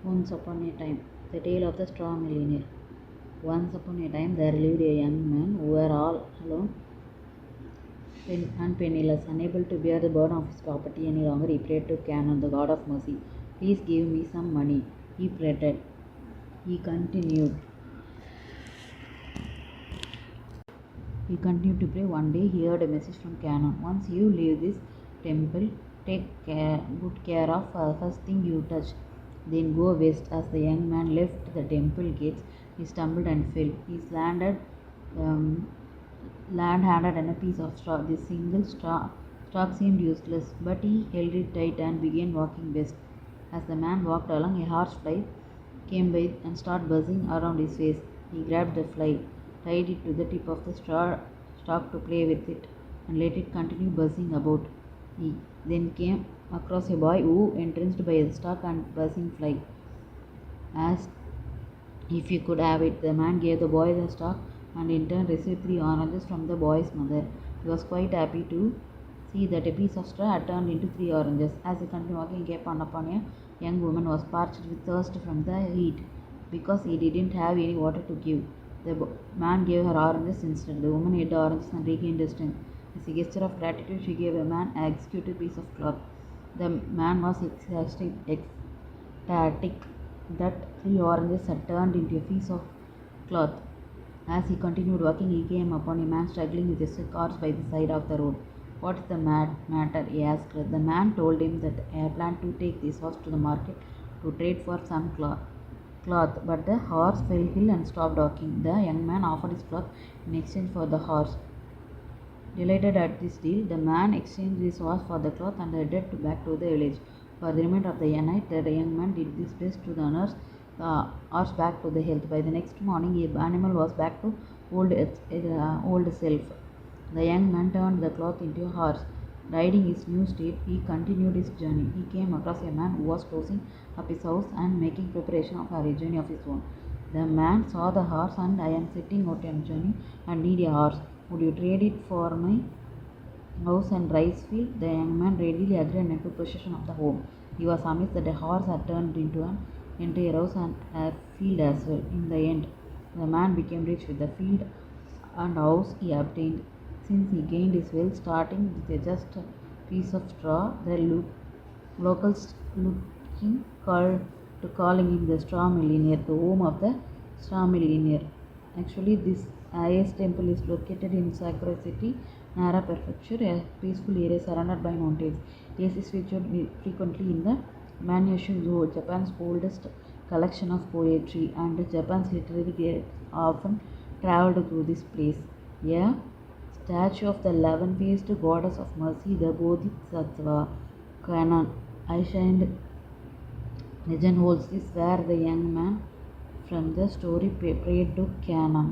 Once upon a time, the tale of the straw millionaire. Once upon a time, there lived a young man who were all alone and penniless, unable to bear the burden of his property any longer. He prayed to Canaan, the god of mercy. Please give me some money. He prayed. He continued. He continued to pray. One day he heard a message from Canaan. Once you leave this temple, take good care of first thing you touch. Then go west. As the young man left the temple gates, he stumbled and fell. His land handed and a piece of straw. This single stalk seemed useless, but he held it tight and began walking west. As the man walked along, a horsefly came by and started buzzing around his face. He grabbed the fly, tied it to the tip of the stalk to play with it, and let it continue buzzing about. He then came across a boy who, entranced by the stalk and buzzing fly, asked if he could have it. The man gave the boy the stalk and in turn received 3 oranges from the boy's mother. He was quite happy to see that a piece of straw had turned into 3 oranges. As he continued walking, he came upon a young woman who was parched with thirst from the heat because he didn't have any water to give. The man gave her oranges instead. The woman ate the oranges and regained her strength. As a gesture of gratitude, she gave the man an executed piece of cloth. The man was ecstatic that 3 oranges had turned into a piece of cloth. As he continued walking, he came upon a man struggling with a sick horse by the side of the road. "What's the matter?" he asked. The man told him that he planned to take this horse to the market to trade for some cloth, but the horse fell ill and stopped walking. The young man offered his cloth in exchange for the horse. Delighted at this deal, the man exchanged his horse for the cloth and headed back to the village. For the remainder of the night, the young man did his best to nurse the horse back to the health. By the next morning, the animal was back to old self. The young man turned the cloth into a horse. Riding his new steed, he continued his journey. He came across a man who was closing up his house and making preparation for a journey of his own. The man saw the horse and "I am setting out on a journey and need a horse. Would you trade it for my house and rice field?" The young man readily agreed and took possession of the home. He was amazed that the horse had turned into an entire house and a field as well. In the end, the man became rich with the field and house he obtained. Since he gained his wealth starting with just a piece of straw, the locals calling him the straw millionaire, the home of the straw millionaire. Actually, this highest temple is located in Sakura City, Nara Prefecture, a peaceful area surrounded by mountains. It is featured frequently in the Manyoshu Zoo, Japan's oldest collection of poetry, and Japan's literary greats often traveled through this place. A statue of the 11-faced goddess of mercy, the Bodhisattva Kannon, ancient legend holds this, where the young man from the story prayed to Kannon.